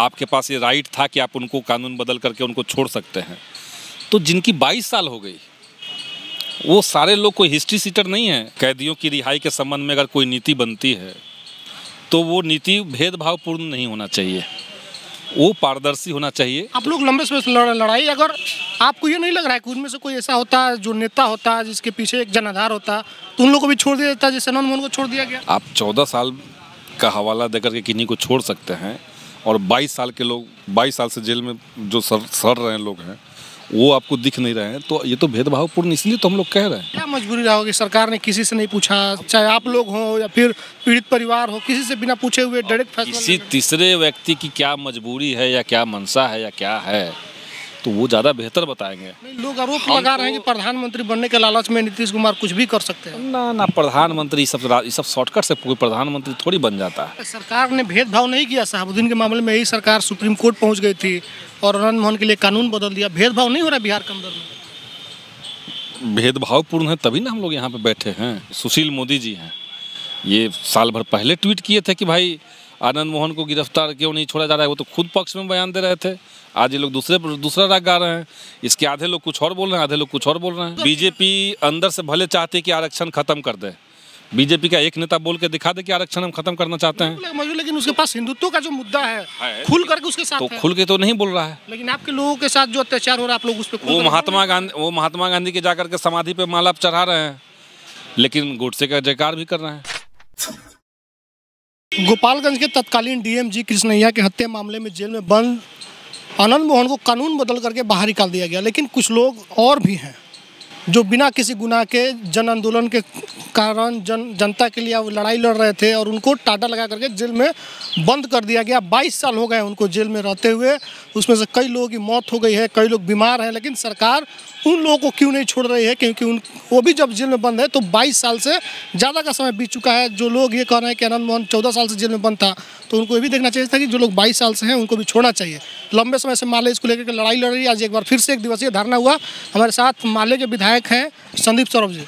आपके पास ये राइट था कि आप उनको कानून बदल करके उनको छोड़ सकते हैं। तो जिनकी 22 साल हो गई वो सारे लोग कोई हिस्ट्री सीटर नहीं है। कैदियों की रिहाई के संबंध में अगर कोई नीति बनती है तो वो नीति भेदभावपूर्ण नहीं होना चाहिए, वो पारदर्शी होना चाहिए। आप लोग लंबे समय से लड़ाई, अगर आपको ये नहीं लग रहा है कि उनमें से कोई ऐसा होता है जो नेता होता है जिसके पीछे एक जनाधार होता है, तो उन लोगों को भी छोड़ दिया जाता है जैसे आनंद मोहन को छोड़ दिया गया? आप 14 साल का हवाला देकर के किन्हीं को छोड़ सकते हैं और 22 साल के लोग 22 साल से जेल में जो सड़ रहे हैं लोग हैं वो आपको दिख नहीं रहे हैं, तो ये तो भेदभावपूर्ण, इसलिए तो हम लोग कह रहे हैं। क्या मजबूरी रहा होगी? सरकार ने किसी से नहीं पूछा, चाहे आप लोग हो या फिर पीड़ित परिवार हो, किसी से बिना पूछे हुए डायरेक्ट फैसला? किसी तीसरे व्यक्ति की क्या मजबूरी है या क्या मंशा है या क्या है तो वो ज़्यादा बेहतर बताएंगे। लोग आरोप लगा रहे हैं कि प्रधानमंत्री बनने के लालच में नीतीश कुमार कुछ भी कर सकते हैं। ना प्रधानमंत्री सब शॉर्टकट से कोई प्रधानमंत्री थोड़ी बन जाता है। सरकार ने भेदभाव नहीं किया, शहाबुद्दीन के मामले में यही सरकार सुप्रीम कोर्ट पहुंच गई थी और आनंद मोहन के लिए कानून बदल दिया। भेदभाव नहीं हो रहा बिहार के अंदर में? भेदभावपूर्ण है तभी ना हम लोग यहाँ पे बैठे हैं। सुशील मोदी जी हैं, ये साल भर पहले ट्वीट किए थे कि भाई आनंद मोहन को गिरफ्तार क्यों नहीं छोड़ा जा रहा है, वो तो खुद पक्ष में बयान दे रहे थे। आज ये लोग दूसरा राग गा रहे हैं। इसके आधे लोग कुछ और बोल रहे हैं, आधे लोग कुछ और बोल रहे हैं। बीजेपी अंदर से भले चाहते हैं कि आरक्षण खत्म कर दे, बीजेपी का एक नेता बोल के दिखा दे कि आरक्षण हम खत्म करना चाहते हैं, लेकिन उसके पास हिंदुत्व का जो मुद्दा है खुल करके उसके साथ तो खुल के तो नहीं बोल रहा है। लेकिन आपके लोगों के साथ जो अत्याचार हो रहा है आप लोग उस पर वो महात्मा गांधी के जाकर के समाधि पे माला चढ़ा रहे हैं, लेकिन गोडसे का जयकार भी कर रहे हैं। गोपालगंज के तत्कालीन डीएम कृष्णैया के हत्या मामले में जेल में बंद आनंद मोहन को कानून बदल करके बाहर निकाल दिया गया, लेकिन कुछ लोग और भी हैं जो बिना किसी गुनाह के जन आंदोलन के कारण जनता के लिए लड़ाई लड़ रहे थे और उनको टाटा लगा करके जेल में बंद कर दिया गया। 22 साल हो गए उनको जेल में रहते हुए, उसमें से कई लोगों की मौत हो गई है, कई लोग बीमार हैं, लेकिन सरकार उन लोगों को क्यों नहीं छोड़ रही है? क्योंकि वो भी जब जेल में बंद है तो 22 साल से ज़्यादा का समय बीत चुका है। जो लोग ये कह रहे हैं कि आनंद मोहन 14 साल से जेल में बंद था, तो उनको ये भी देखना चाहिए था कि जो लोग 22 साल से हैं उनको भी छोड़ना चाहिए। लंबे समय से माले इसको लेकर के लड़ाई लड़ रही है। आज एक बार फिर से एक दिवसीय धरना हुआ। हमारे साथ माले के विधायक हैं संदीप सौरभ जी।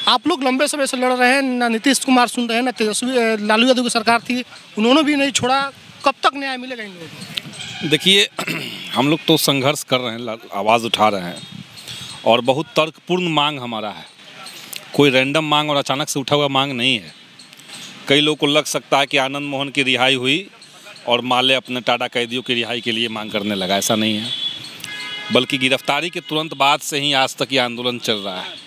आप लोग लंबे समय से लड़ रहे हैं, ना नीतीश कुमार सुन रहे हैं, ना तेजस्वी लालू यादव की सरकार थी, उन्होंने भी नहीं छोड़ा। कब तक न्याय मिलेगा इन लोगों को? देखिए, हम लोग तो संघर्ष कर रहे हैं, आवाज़ उठा रहे हैं और बहुत तर्कपूर्ण मांग हमारा है। कोई रैंडम मांग और अचानक से उठा हुआ मांग नहीं है। कई लोगों को लग सकता है कि आनंद मोहन की रिहाई हुई और माले अपने टाटा कैदियों की रिहाई के लिए मांग करने लगा, ऐसा नहीं है। बल्कि गिरफ्तारी के तुरंत बाद से ही आज तक ये आंदोलन चल रहा है।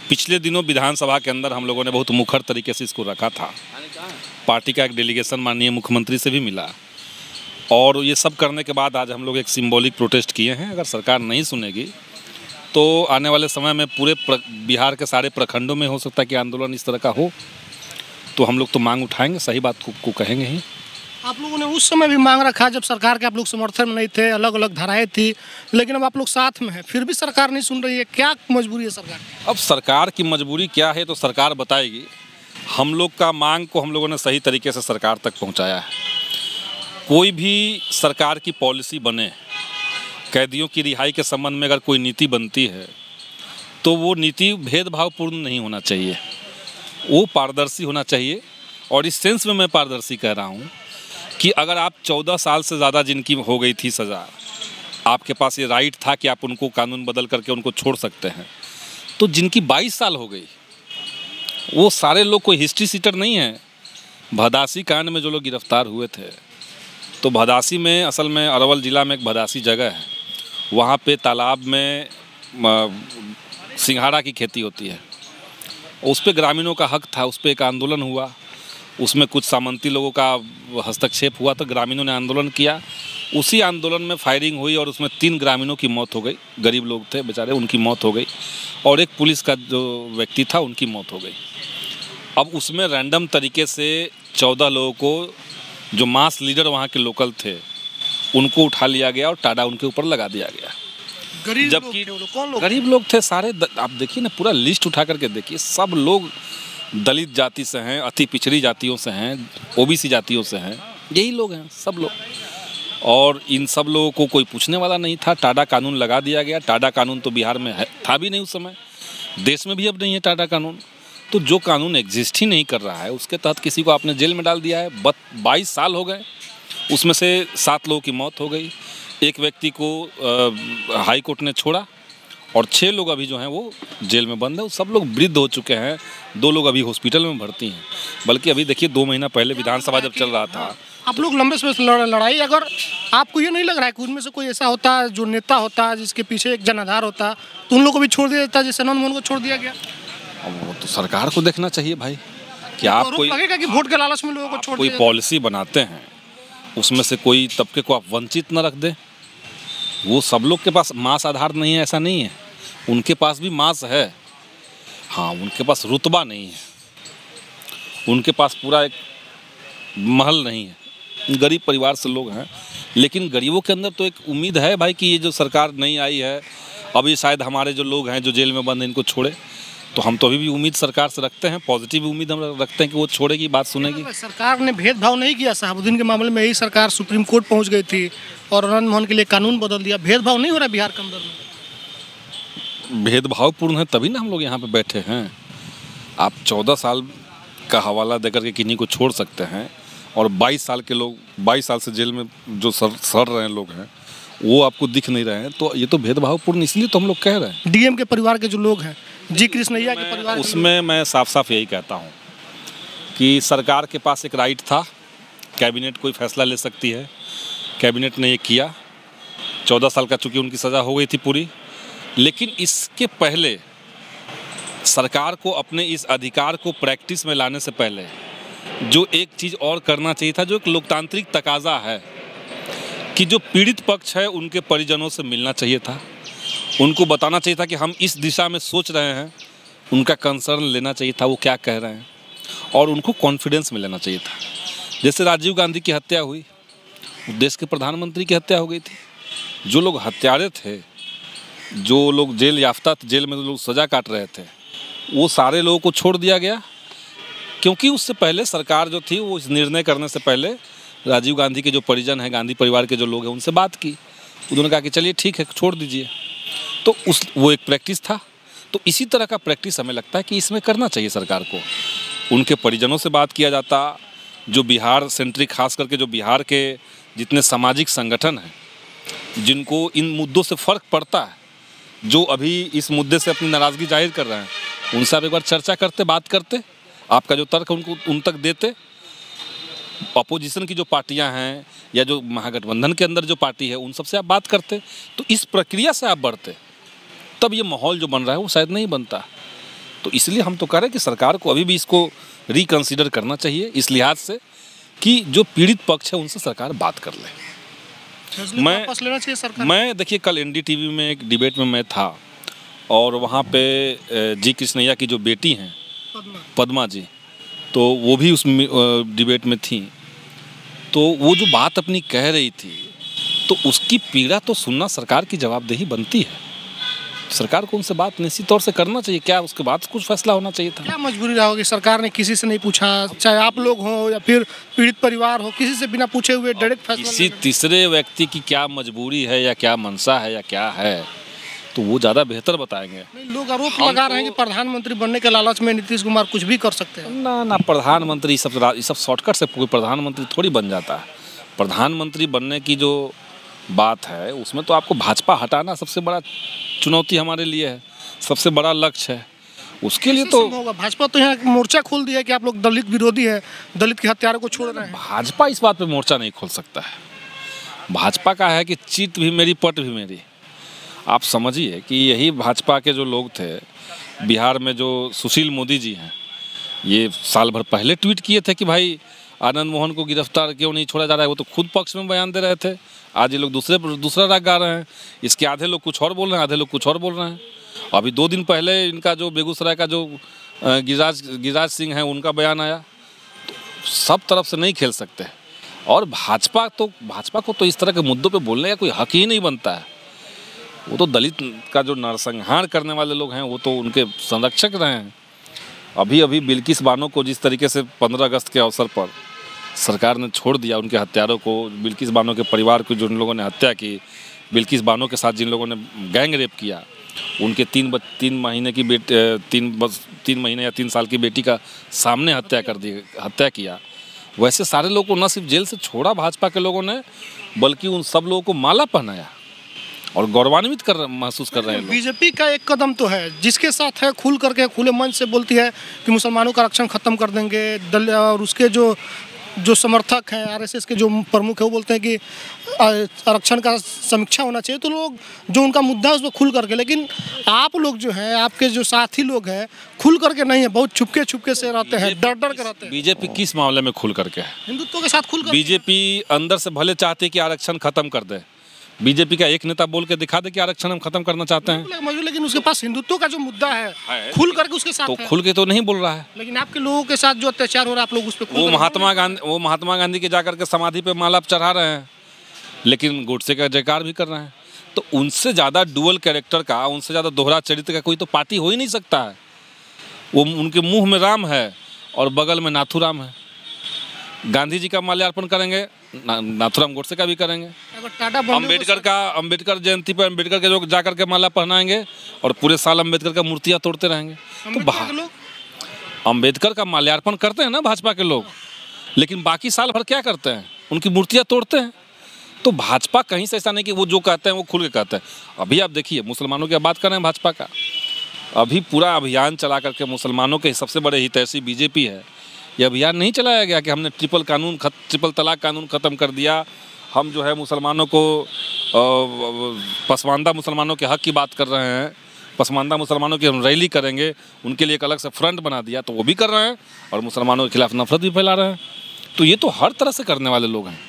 पिछले दिनों विधानसभा के अंदर हम लोगों ने बहुत मुखर तरीके से इसको रखा था। पार्टी का एक डेलीगेशन माननीय मुख्यमंत्री से भी मिला और ये सब करने के बाद आज हम लोग एक सिंबॉलिक प्रोटेस्ट किए हैं। अगर सरकार नहीं सुनेगी तो आने वाले समय में पूरे बिहार के सारे प्रखंडों में हो सकता है कि आंदोलन इस तरह का हो, तो हम लोग तो मांग उठाएंगे, सही बात को कहेंगे ही। आप लोगों ने उस समय भी मांग रखा जब सरकार के आप लोग समर्थन में नहीं थे, अलग अलग धाराएं थी, लेकिन अब आप लोग साथ में हैं, फिर भी सरकार नहीं सुन रही है। क्या मजबूरी है सरकार की? अब सरकार की मजबूरी क्या है तो सरकार बताएगी। हम लोग का मांग को हम लोगों ने सही तरीके से सरकार तक पहुंचाया है। कोई भी सरकार की पॉलिसी बने, कैदियों की रिहाई के संबंध में अगर कोई नीति बनती है तो वो नीति भेदभावपूर्ण नहीं होना चाहिए, वो पारदर्शी होना चाहिए। और इस सेंस में मैं पारदर्शी कह रहा हूँ कि अगर आप 14 साल से ज़्यादा जिनकी हो गई थी सज़ा, आपके पास ये राइट था कि आप उनको कानून बदल करके उनको छोड़ सकते हैं, तो जिनकी 22 साल हो गई वो सारे लोग कोई हिस्ट्री सीटर नहीं है। भदासी कांड में जो लोग गिरफ्तार हुए थे, तो भदासी में असल में अरवल ज़िला में एक भदासी जगह है, वहाँ पे तालाब में सिंघाड़ा की खेती होती है। उस पे ग्रामीणों का हक था, उस पे एक आंदोलन हुआ, उसमें कुछ सामंती लोगों का हस्तक्षेप हुआ तो ग्रामीणों ने आंदोलन किया। उसी आंदोलन में फायरिंग हुई और उसमें 3 ग्रामीणों की मौत हो गई। गरीब लोग थे बेचारे, उनकी मौत हो गई और एक पुलिस का जो व्यक्ति था उनकी मौत हो गई। अब उसमें रैंडम तरीके से 14 लोगों को, जो मास लीडर वहाँ के लोकल थे, उनको उठा लिया गया और टाडा उनके ऊपर लगा दिया गया। जबकि गरीब लोग थे सारे। आप देखिए ना, पूरा लिस्ट उठा करके देखिए, सब लोग दलित जाति से हैं, अति पिछड़ी जातियों से हैं, ओबीसी जातियों से हैं, यही लोग हैं सब लोग। और इन सब लोगों को कोई पूछने वाला नहीं था। टाडा कानून लगा दिया गया। टाडा कानून तो बिहार में था भी नहीं उस समय, देश में भी अब नहीं है टाडा कानून। तो जो कानून एग्जिस्ट ही नहीं कर रहा है उसके तहत किसी को आपने जेल में डाल दिया है। 22 साल हो गए उसमें से 7 लोगों की मौत हो गई, एक व्यक्ति को हाई कोर्ट ने छोड़ा और 6 लोग अभी जो हैं वो जेल में बंद है। सब लोग वृद्ध हो चुके हैं, 2 लोग अभी हॉस्पिटल में भर्ती हैं। बल्कि अभी देखिए 2 महीना पहले विधानसभा जब चल रहा था, आप लोग लंबे समय से लड़ाई, अगर आपको ये नहीं लग रहा है कि उनमें से कोई ऐसा होता है जो नेता होता है जिसके पीछे एक जनाधार होता है, तो उन लोगों को भी छोड़ दिया जाता है जैसे आनंद मोहन को छोड़ दिया गया? अब वो तो सरकार को देखना चाहिए भाई कि आप कोई लगेगा कि वोट के लालच में लोगों को छोड़ कोई दिया पॉलिसी बनाते हैं, उसमें से कोई तबके को आप वंचित न रख दें। वो सब लोग के पास मास आधार नहीं है ऐसा नहीं है, उनके पास भी मास है। हाँ, उनके पास रुतबा नहीं है, उनके पास पूरा एक महल नहीं है, गरीब परिवार से लोग हैं। लेकिन गरीबों के अंदर तो एक उम्मीद है भाई कि ये जो सरकार नई आई है, अभी शायद हमारे जो लोग हैं जो जेल में बंद हैं इनको छोड़े। तो हम तो अभी भी उम्मीद सरकार से रखते हैं, पॉजिटिव उम्मीद हम रखते हैं कि वो छोड़ेगी, बात सुनेगी। सरकार ने भेदभाव नहीं किया, शहाबुद्दीन के मामले में यही सरकार सुप्रीम कोर्ट पहुंच गई थी और आनंद मोहन के लिए कानून बदल दिया। भेदभाव नहीं हो रहा बिहार के अंदर में? भेदभावपूर्ण है तभी ना हम लोग यहाँ पे बैठे हैं। आप 14 साल का हवाला देकर के किन्हीं को छोड़ सकते हैं और 22 साल के लोग 22 साल से जेल में जो सड़ रहे हैं लोग हैं वो आपको दिख नहीं रहे हैं, तो ये तो भेदभावपूर्ण इसलिए तो हम लोग कह रहे हैं। डीएम के परिवार के जो लोग हैं, जी कृष्णैया के परिवार, उसमें मैं साफ साफ यही कहता हूँ कि सरकार के पास एक राइट था, कैबिनेट कोई फैसला ले सकती है, कैबिनेट ने ये किया। 14 साल का चूँकि उनकी सज़ा हो गई थी पूरी, लेकिन इसके पहले सरकार को अपने इस अधिकार को प्रैक्टिस में लाने से पहले जो एक चीज़ और करना चाहिए था, जो एक लोकतांत्रिक तकाजा है कि जो पीड़ित पक्ष है उनके परिजनों से मिलना चाहिए था, उनको बताना चाहिए था कि हम इस दिशा में सोच रहे हैं, उनका कंसर्न लेना चाहिए था वो क्या कह रहे हैं, और उनको कॉन्फिडेंस में लेना चाहिए था। जैसे राजीव गांधी की हत्या हुई, देश के प्रधानमंत्री की हत्या हो गई थी, जो लोग हत्यारे थे, जो लोग जेल याफ्ता, जेल में लोग सज़ा काट रहे थे, वो सारे लोगों को छोड़ दिया गया, क्योंकि उससे पहले सरकार जो थी वो इस निर्णय करने से पहले राजीव गांधी के जो परिजन हैं, गांधी परिवार के जो लोग हैं, उनसे बात की। उन्होंने कहा कि चलिए ठीक है, छोड़ दीजिए। तो वो एक प्रैक्टिस था। तो इसी तरह का प्रैक्टिस हमें लगता है कि इसमें करना चाहिए सरकार को। उनके परिजनों से बात किया जाता, जो बिहार सेंट्रिक, खास करके जो बिहार के जितने सामाजिक संगठन हैं जिनको इन मुद्दों से फ़र्क पड़ता है, जो अभी इस मुद्दे से अपनी नाराज़गी जाहिर कर रहे हैं, उनसे आप एक बार चर्चा करते, बात करते, आपका जो तर्क उनको उन तक देते। अपोजिशन की जो पार्टियां हैं या जो महागठबंधन के अंदर जो पार्टी है, उन सबसे आप बात करते, तो इस प्रक्रिया से आप बढ़ते, तब ये माहौल जो बन रहा है वो शायद नहीं बनता। तो इसलिए हम तो कह रहे हैं कि सरकार को अभी भी इसको रिकंसिडर करना चाहिए, इस लिहाज से कि जो पीड़ित पक्ष है उनसे सरकार बात कर ले। मैं देखिए कल NDTV में एक डिबेट में मैं था और वहाँ पे जी कृष्णैया की जो बेटी हैं पद्मा जी, तो वो भी उस डिबेट में थी। तो वो जो बात अपनी कह रही थी, तो उसकी पीड़ा तो सुनना सरकार की जवाबदेही बनती है। सरकार को उनसे बात निश्चित तौर से करना चाहिए। क्या उसके बाद कुछ फैसला होना चाहिए था? क्या मजबूरी रहा होगी? सरकार ने किसी से नहीं पूछा, चाहे आप लोग हो या फिर पीड़ित परिवार हो, किसी से बिना पूछे हुए डायरेक्ट फैसला? किसी तीसरे व्यक्ति की क्या मजबूरी है या क्या मंशा है या क्या है, तो वो ज़्यादा बेहतर बताएंगे। लोग आरोप लगा रहे हैं कि प्रधानमंत्री बनने के लालच में नीतीश कुमार कुछ भी कर सकते हैं। ना, प्रधानमंत्री सब शॉर्टकट से कोई प्रधानमंत्री थोड़ी बन जाता है। प्रधानमंत्री बनने की जो बात है उसमें तो आपको भाजपा हटाना सबसे बड़ा चुनौती हमारे लिए है, सबसे बड़ा लक्ष्य है। उसके लिए तो भाजपा तो यहाँ मोर्चा खोल दिया है कि आप लोग दलित विरोधी है, दलित के हत्यारों को छोड़ रहे हैं। भाजपा इस बात पे मोर्चा नहीं खोल सकता है। भाजपा का है कि चित भी मेरी पट भी मेरी। आप समझिए कि यही भाजपा के जो लोग थे बिहार में, जो सुशील मोदी जी हैं, ये साल भर पहले ट्वीट किए थे कि भाई आनंद मोहन को गिरफ्तार क्यों नहीं छोड़ा जा रहा है। वो तो खुद पक्ष में बयान दे रहे थे। आज ये लोग दूसरा राग गा रहे हैं। इसके आधे लोग कुछ और बोल रहे हैं, आधे लोग कुछ और बोल रहे हैं। अभी 2 दिन पहले इनका जो बेगूसराय का जो गिरिराज सिंह है, उनका बयान आया। तो सब तरफ से नहीं खेल सकते। और भाजपा को तो इस तरह के मुद्दों पे बोलने का कोई हक ही नहीं बनता है। वो तो दलित का जो नरसंहार करने वाले लोग हैं वो तो उनके संरक्षक रहे हैं। अभी बिल्किस बानो को जिस तरीके से 15 अगस्त के अवसर पर सरकार ने छोड़ दिया, उनके हत्यारों को, बिल्किस बानो के परिवार को जिन लोगों ने हत्या की, बिल्किस बानो के साथ जिन लोगों ने गैंग रेप किया, उनके 3 महीने की 3 महीने या 3 साल की बेटी का सामने हत्या किया, वैसे सारे लोगों को न सिर्फ जेल से छोड़ा भाजपा के लोगों ने, बल्कि उन सब लोगों को माला पहनाया और गौरवान्वित महसूस कर रहे हैं लोग। बीजेपी का एक कदम तो है, जिसके साथ है खुल करके खुले मन से बोलती है कि मुसलमानों का आरक्षण खत्म कर देंगे, और उसके जो समर्थक हैं, आरएसएस के जो प्रमुख है, वो बोलते हैं कि आरक्षण का समीक्षा होना चाहिए। तो लोग जो उनका मुद्दा है उस पर खुल करके, लेकिन आप लोग जो हैं, आपके जो साथी लोग हैं, खुल करके नहीं है, बहुत छुपके से रहते हैं, डर के रहते हैं। बीजेपी किस मामले में खुल करके है? हिंदुत्व के साथ खुल कर। बीजेपी अंदर से भले चाहती है कि आरक्षण खत्म कर दे, बीजेपी का एक नेता बोल के दिखा दे कि आरक्षण हम खत्म करना चाहते हैं, लेकिन उसके पास हिंदुत्व का जो मुद्दा है खुल करके उसके साथ तो है। खुल के तो नहीं बोल रहा है। लेकिन आपके लोगों के साथ जो अत्याचार हो रहा है, आप लोग उस पर वो महात्मा गांधी के जाकर के समाधि पे माला चढ़ा रहे हैं, लेकिन गोडसे का जयकार भी कर रहे हैं। तो उनसे ज़्यादा डुअल कैरेक्टर का, उनसे ज़्यादा दोहरा चरित्र का कोई तो पार्टी हो ही नहीं सकता है। वो उनके मुंह में राम है और बगल में नाथूराम है। गांधी जी का माल्यार्पण करेंगे, नाथूराम गोडसे का भी करेंगे। अम्बेडकर जयंती पर अम्बेडकर के लोग जाकर के माला पहनाएंगे और पूरे साल अम्बेडकर का मूर्तियाँ तोड़ते रहेंगे। तो अम्बेडकर का माल्यार्पण करते हैं ना भाजपा के लोग, लेकिन बाकी साल भर क्या करते हैं? उनकी मूर्तियाँ तोड़ते हैं। तो भाजपा कहीं से ऐसा नहीं कि वो जो कहते हैं वो खुल के कहते हैं। अभी आप देखिए, मुसलमानों की बात कर रहे हैं भाजपा का, अभी पूरा अभियान चला करके मुसलमानों के सबसे बड़े हितैषी बीजेपी है। ये अभियान नहीं चलाया गया कि हमने ट्रिपल तलाक कानून ख़त्म कर दिया, हम जो है मुसलमानों को पसमानदा मुसलमानों के हक़ की बात कर रहे हैं, पसमानदा मुसलमानों की हम रैली करेंगे, उनके लिए एक अलग से फ्रंट बना दिया, तो वो भी कर रहे हैं और मुसलमानों के खिलाफ नफरत भी फैला रहे हैं। तो ये तो हर तरह से करने वाले लोग हैं।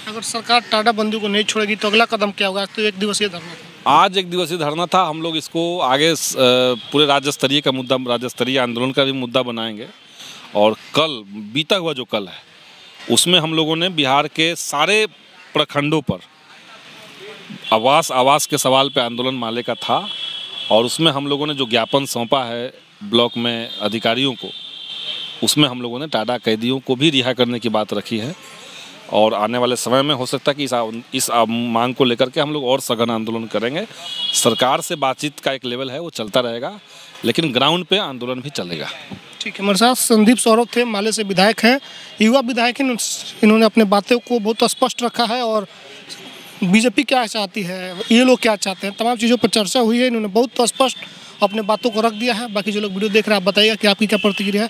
अगर सरकार टाटा बंदी को नहीं छोड़ेगी तो अगला कदम क्या होगा? तो एक दिवसीय धरना था, आज एक दिवसीय धरना था। हम लोग इसको आगे पूरे राज्य स्तरीय का मुद्दा, राज्य स्तरीय आंदोलन का भी मुद्दा बनाएंगे। और कल बीता हुआ जो कल है, उसमें हम लोगों ने बिहार के सारे प्रखंडों पर आवास के सवाल पे आंदोलन माले का था, और उसमें हम लोगों ने जो ज्ञापन सौंपा है ब्लॉक में अधिकारियों को, उसमें हम लोगों ने टाटा कैदियों को भी रिहा करने की बात रखी है। और आने वाले समय में हो सकता है कि इस मांग को लेकर के हम लोग और सघन आंदोलन करेंगे। सरकार से बातचीत का एक लेवल है, वो चलता रहेगा, लेकिन ग्राउंड पे आंदोलन भी चलेगा। ठीक है। हमारे साथ संदीप सौरभ थे, माले से विधायक हैं, युवा विधायक हैं। इन्होंने अपने बातों को बहुत स्पष्ट रखा है और बीजेपी क्या चाहती है, ये लोग क्या चाहते हैं, तमाम चीज़ों पर चर्चा हुई है। इन्होंने बहुत स्पष्ट अपने बातों को रख दिया है। बाकी जो लोग वीडियो देख रहे हैं, आप बताइएगा कि आपकी क्या प्रतिक्रिया है।